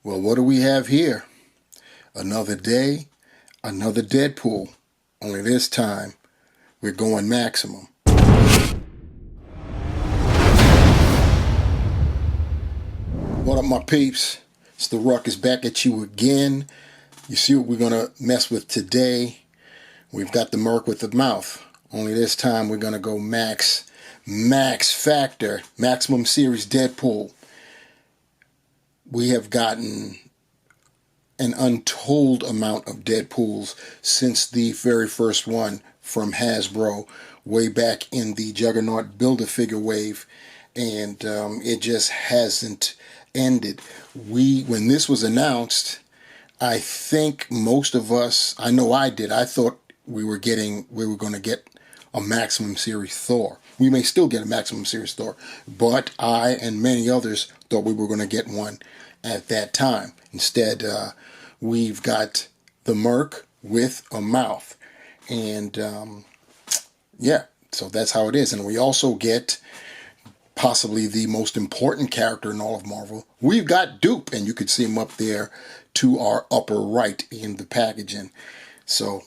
Well, what do we have here? Another day, another Deadpool. Only this time, we're going maximum. What up, my peeps? It's the Ruckus back at you again. You see what we're going to mess with today? We've got the Merc with the mouth. Only this time, we're going to go max factor, maximum series Deadpool. We have gotten an untold amount of Deadpools since the very first one from Hasbro way back in the Juggernaut Build-A-Figure wave, and it just hasn't ended. When this was announced, I think most of us, I know I did, I thought we were going to get a Maximum Series Thor. We may still get a Maximum Series Thor, but I and many others thought we were going to get one at that time. Instead, we've got the Merc with a mouth. And yeah, so that's how it is. And we also get possibly the most important character in all of Marvel. We've got Dupe, and you can see him up there to our upper right in the packaging. So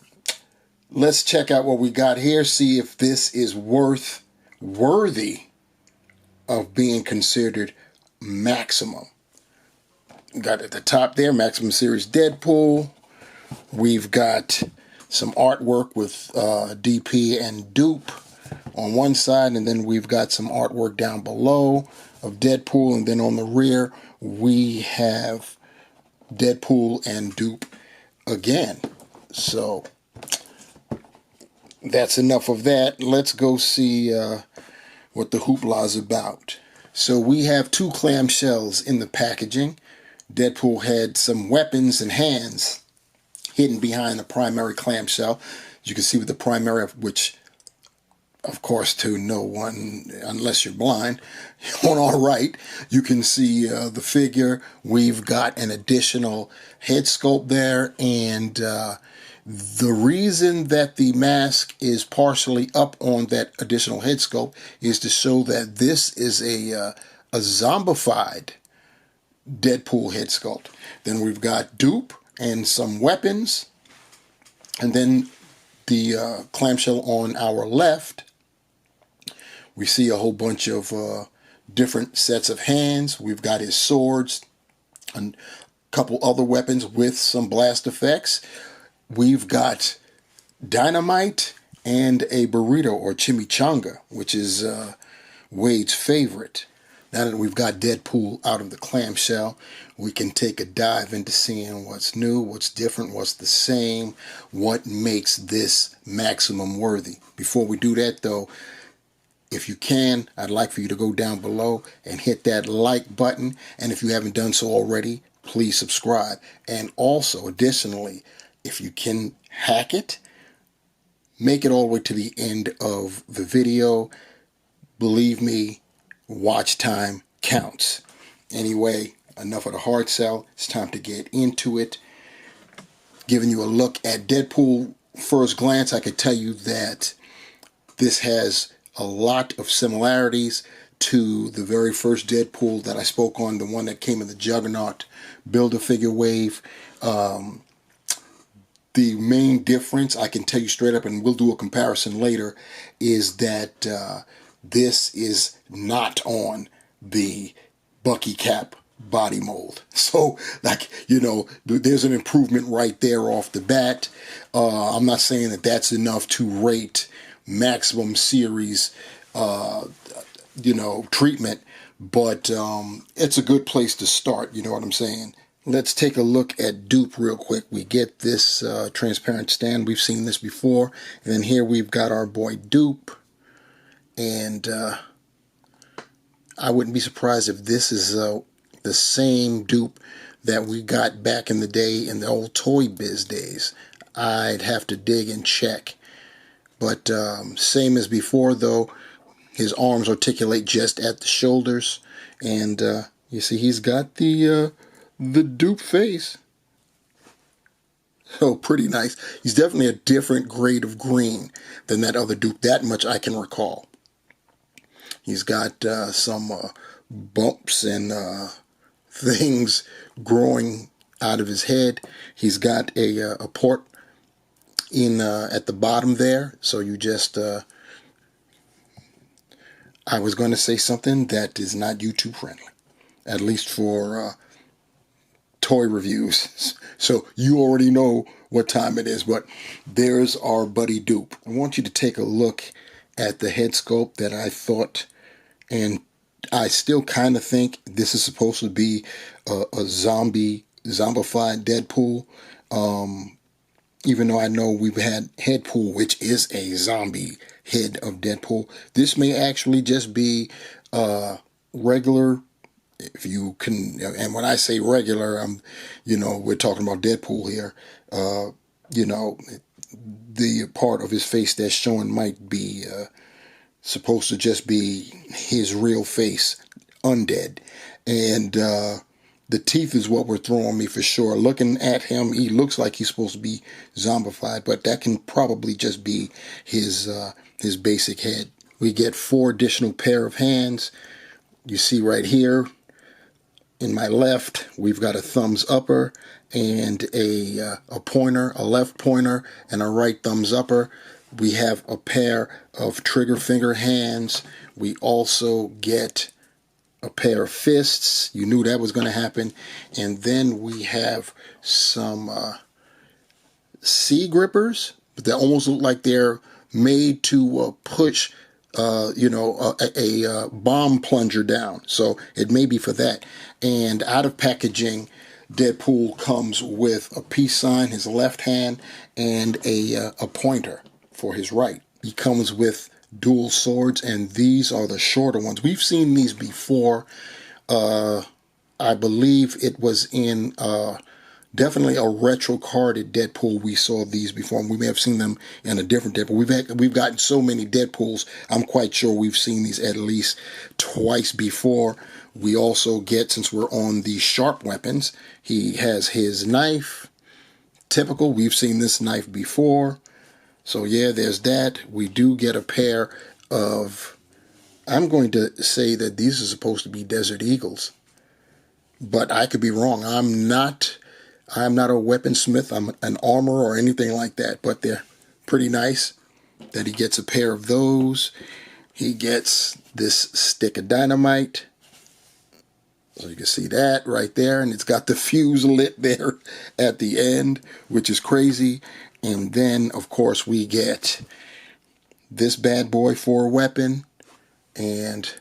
let's check out what we got here, see if this is worthy of being considered maximum. Got at the top there, Maximum Series Deadpool. We've got some artwork with DP and Dupe on one side, and then we've got some artwork down below of Deadpool, and then on the rear we have Deadpool and Dupe again. So that's enough of that. Let's go see what the hoopla is about. So we have two clamshells in the packaging. Deadpool had some weapons and hands hidden behind the primary clamshell. You can see with the primary, which, of course, to no one, unless you're blind, on our right, you can see the figure. We've got an additional head sculpt there, and the reason that the mask is partially up on that additional head sculpt is to show that this is a zombified Deadpool head sculpt. Then we've got Dupe and some weapons, and then the clamshell on our left, we see a whole bunch of different sets of hands. We've got his swords and a couple other weapons with some blast effects. We've got dynamite and a burrito or chimichanga, which is Wade's favorite. Now that we've got Deadpool out of the clamshell, we can take a dive into seeing what's new, what's different, what's the same, what makes this maximum worthy. Before we do that, though, if you can, I'd like for you to go down below and hit that like button. And if you haven't done so already, please subscribe. And also, additionally, if you can hack it, make it all the way to the end of the video. Believe me, watch time counts. Anyway, enough of the hard sell. It's time to get into it. Giving you a look at Deadpool first glance, I could tell you that this has a lot of similarities to the very first Deadpool that I spoke on, the one that came in the Juggernaut Build-A-Figure wave. The main difference, I can tell you straight up, and we'll do a comparison later, is that this is not on the Bucky Cap body mold. So, like, you know, there's an improvement right there off the bat. I'm not saying that that's enough to rate maximum series, you know, treatment, but it's a good place to start, you know what I'm saying? Let's take a look at Dupe real quick. We get this transparent stand. We've seen this before. And then here we've got our boy Dupe. And I wouldn't be surprised if this is the same Dupe that we got back in the day in the old Toy Biz days. I'd have to dig and check. But same as before, though. His arms articulate just at the shoulders. And you see he's got the Dupe face. Oh, pretty nice. He's definitely a different grade of green than that other Dupe. That much I can recall. He's got some bumps and things growing out of his head. He's got a port in at the bottom there, so you just I was going to say something that is not YouTube friendly, at least for toy reviews. So you already know what time it is, but there's our buddy Dupe. I want you to take a look at the head sculpt that I thought, and I still kind of think this is supposed to be a zombified Deadpool. Even though I know we've had Headpool, which is a zombie head of Deadpool, this may actually just be regular. If you can, and when I say regular, we're talking about Deadpool here. The part of his face that's showing might be supposed to just be his real face, undead. And the teeth is what were throwing me for sure. Looking at him, he looks like he's supposed to be zombified, but that can probably just be his basic head. We get 4 additional pair of hands. You see right here, in my left, we've got a thumbs upper and a pointer, a left pointer and a right thumbs upper. We have a pair of trigger finger hands. We also get a pair of fists. You knew that was going to happen. And then we have some C grippers that almost look like they're made to push a bomb plunger down. So it may be for that. And out of packaging, Deadpool comes with a peace sign, his left hand, and a pointer for his right. He comes with dual swords, and these are the shorter ones. We've seen these before. I believe it was in definitely a retro carded Deadpool. We saw these before, and we may have seen them in a different Deadpool. We've gotten so many Deadpools, I'm quite sure we've seen these at least twice before. We also get, since we're on the sharp weapons, he has his knife. Typical, we've seen this knife before. So yeah, there's that. We do get a pair of, I'm going to say that these are supposed to be Desert Eagles, but I could be wrong. I'm not a weaponsmith. I'm an armorer or anything like that, but they're pretty nice that he gets a pair of those. He gets this stick of dynamite. So you can see that right there, and it's got the fuse lit there at the end, which is crazy. And then, of course, we get this bad boy for a weapon, and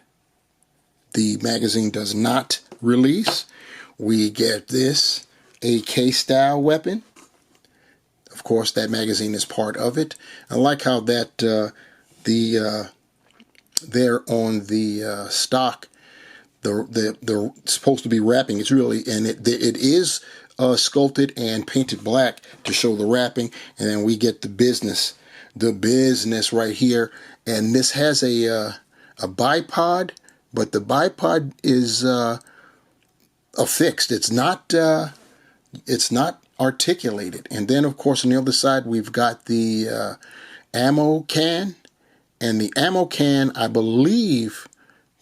the magazine does not release. We get this AK style weapon. Of course, that magazine is part of it. I like how that there on the stock, the supposed to be wrapping. It's really, and it is sculpted and painted black to show the wrapping. And then we get the business right here. And this has a bipod, but the bipod is affixed. It's not articulated. And then, of course, on the other side, we've got the ammo can. And the ammo can, I believe,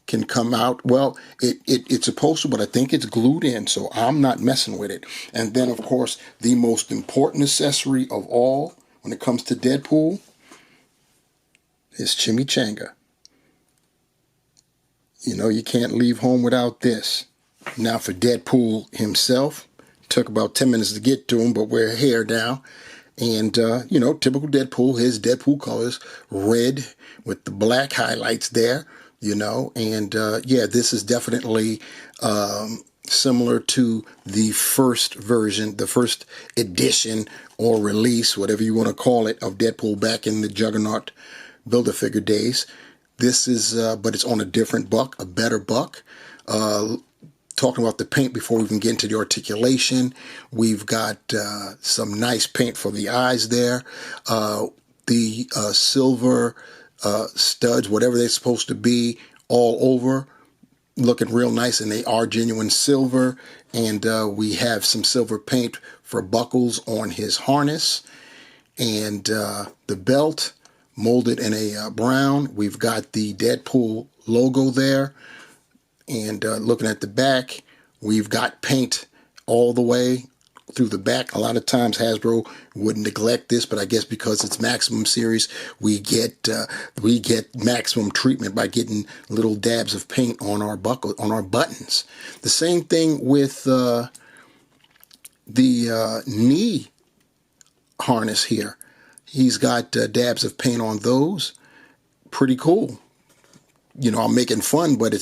can come out. Well, it's supposed to, but I think it's glued in, so I'm not messing with it. And then, of course, the most important accessory of all when it comes to Deadpool is chimichanga. You know, you can't leave home without this. Now for Deadpool himself, took about 10 minutes to get to him, but we're here now. And, typical Deadpool, his Deadpool colors, red with the black highlights there, and this is definitely similar to the first version, the first edition or release, whatever you want to call it, of Deadpool back in the Juggernaut Build-A-Figure days. This is, but it's on a different buck, a better buck. Talking about the paint before we can get into the articulation, we've got some nice paint for the eyes there. The silver studs, whatever they're supposed to be, all over, looking real nice, and they are genuine silver. And we have some silver paint for buckles on his harness, and the belt molded in a brown. We've got the Deadpool logo there. And looking at the back, We've got paint all the way through the back. A lot of times Hasbro would neglect this, but I guess because it's Maximum series, we get maximum treatment by getting little dabs of paint on our buttons. The same thing with the knee harness here. He's got dabs of paint on those. Pretty cool. You know, I'm making fun, but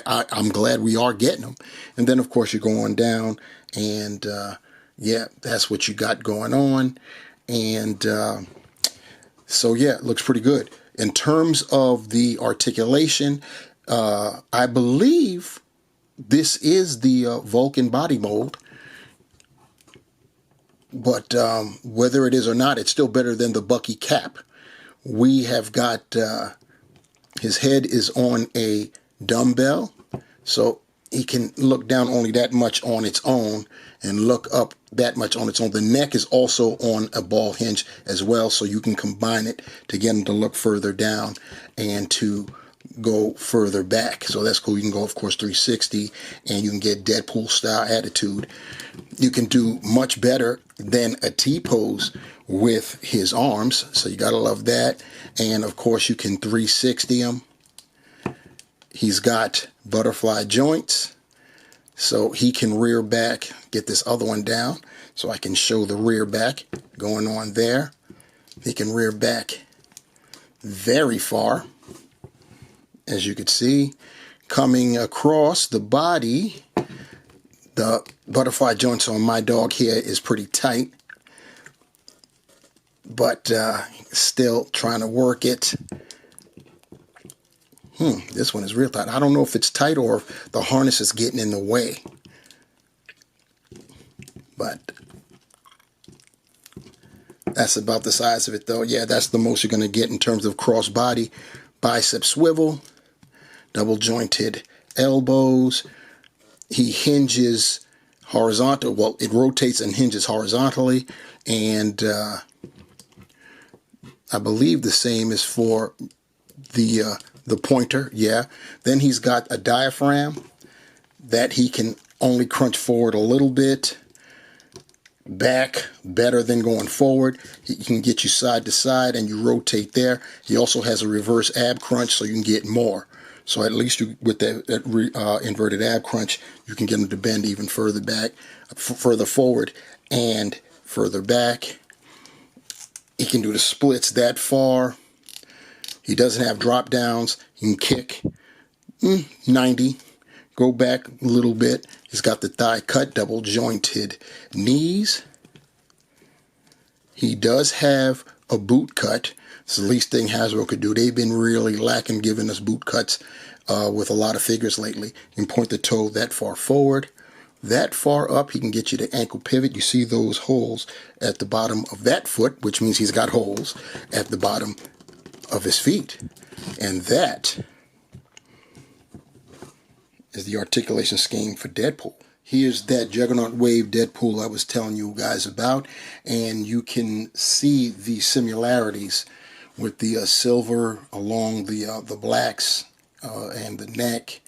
I'm glad we are getting them. And then, of course, you go on down, and yeah, that's what you got going on. And so, yeah, it looks pretty good. In terms of the articulation, I believe this is the Vulcan body mold. But whether it is or not, it's still better than the Bucky cap. We have got... his head is on a dumbbell, so he can look down only that much on its own and look up that much on its own. The neck is also on a ball hinge as well, so you can combine it to get him to look further down and to go further back. So that's cool. You can go, of course, 360, and you can get Deadpool style attitude. You can do much better than a T-pose with his arms, so you gotta love that. And of course you can 360 him. He's got butterfly joints, so he can rear back. Get this other one down so I can show the rear back going on there. He can rear back very far, as you can see. Coming across the body, the butterfly joints on my dog here is pretty tight, but still trying to work it. This one is real tight. I don't know if it's tight or if the harness is getting in the way. But that's about the size of it, though. Yeah, that's the most you're going to get in terms of cross-body. Bicep swivel, double jointed elbows. He hinges horizontal. Well, it rotates and hinges horizontally, and I believe the same is for the pointer. Yeah. Then he's got a diaphragm that he can only crunch forward a little bit. Back better than going forward. He can get you side to side, and you rotate there. He also has a reverse ab crunch, so you can get more. So at least with that inverted ab crunch, you can get him to bend even further back, further forward, and further back. He can do the splits that far. He doesn't have drop downs. He can kick 90, go back a little bit. He's got the thigh cut, double jointed knees. He does have a boot cut. It's the least thing Hasbro could do. They've been really lacking giving us boot cuts with a lot of figures lately. You can point the toe that far forward. That far up, he can get you to ankle pivot. You see those holes at the bottom of that foot, which means he's got holes at the bottom of his feet. And that is the articulation scheme for Deadpool. Here's that Juggernaut Wave Deadpool I was telling you guys about, and you can see the similarities with the silver along the blacks and the neck,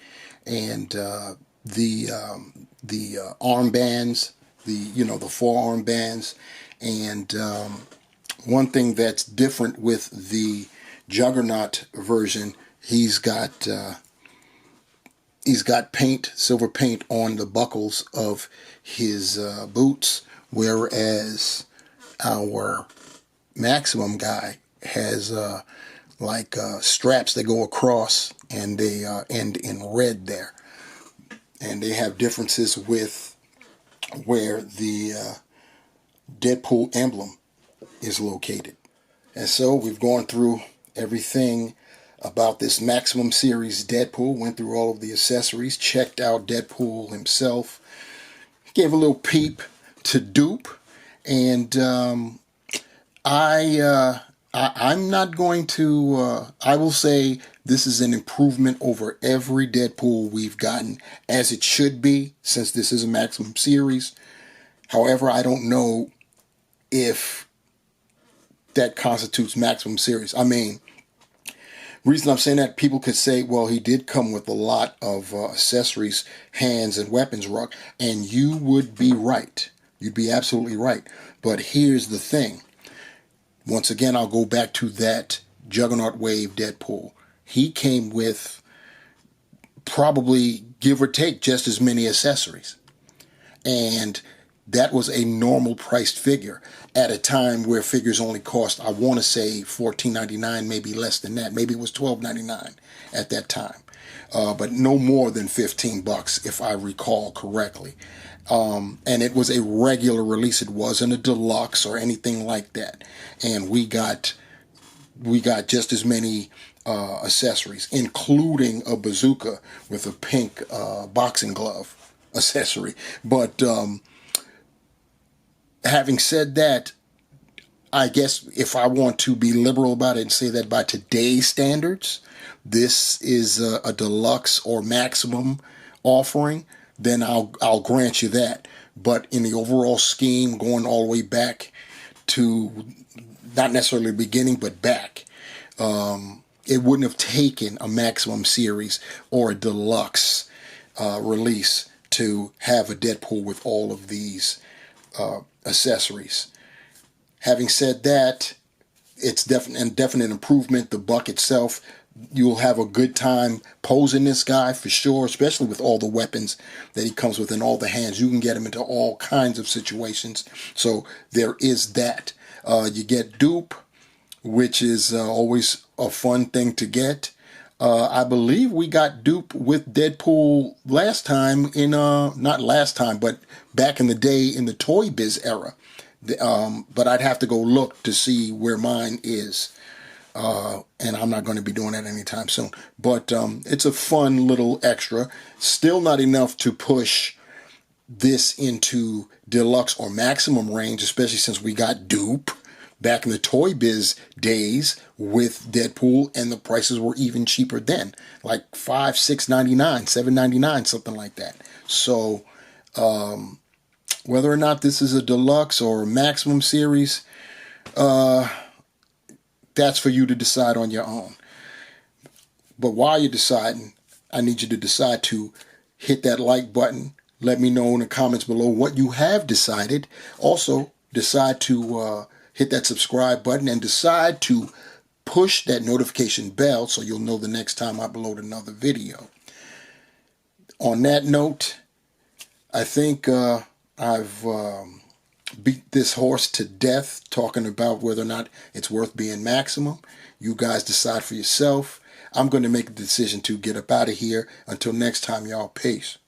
and the armbands, the forearm bands. And one thing that's different with the Juggernaut version, he's got paint, silver paint on the buckles of his boots, whereas our Maximum guy has straps that go across, and they end in red there. And they have differences with where the Deadpool emblem is located. And so we've gone through everything about this Maximum series Deadpool, went through all of the accessories, checked out Deadpool himself, gave a little peep to Dupe, and I'm not going to, I will say this is an improvement over every Deadpool we've gotten, as it should be, since this is a Maximum series. However, I don't know if that constitutes Maximum series. I mean, Reason I'm saying that, people could say, well, he did come with a lot of accessories, hands, and weapons ruck, and you would be right. You'd be absolutely right. But here's the thing. Once again, I'll go back to that Juggernaut Wave Deadpool. He came with probably, give or take, just as many accessories. And that was a normal priced figure at a time where figures only cost, I want to say, $14.99, maybe less than that. Maybe it was $12.99 at that time. But no more than $15, if I recall correctly. And it was a regular release. It wasn't a deluxe or anything like that. And we got just as many accessories, including a bazooka with a pink boxing glove accessory. But having said that, I guess if I want to be liberal about it and say that by today's standards, this is a deluxe or maximum offering, then I'll grant you that. But in the overall scheme, going all the way back to not necessarily the beginning, but back, it wouldn't have taken a maximum series or a deluxe release to have a Deadpool with all of these accessories. Having said that, it's definite improvement. The buck itself, you'll have a good time posing this guy for sure, especially with all the weapons that he comes with and all the hands. You can get him into all kinds of situations. So there is that. You get Dupe, which is always a fun thing to get. I believe we got Dupe with Deadpool last time not last time, but back in the day in the Toy Biz era. But I'd have to go look to see where mine is. And I'm not going to be doing that anytime soon. But it's a fun little extra. Still not enough to push this into deluxe or maximum range, especially since we got Dupe back in the Toy Biz days with Deadpool, and the prices were even cheaper then, like $5, $6.99, $7.99, something like that. So whether or not this is a deluxe or a maximum series, that's for you to decide on your own. But while you're deciding, I need you to decide to hit that like button. Let me know in the comments below what you have decided. Also, decide to hit that subscribe button and decide to push that notification bell so you'll know the next time I upload another video. On that note, I think I've beat this horse to death talking about whether or not it's worth being maximum. You guys decide for yourself. I'm going to make a decision to get up out of here. Until next time, y'all. Peace.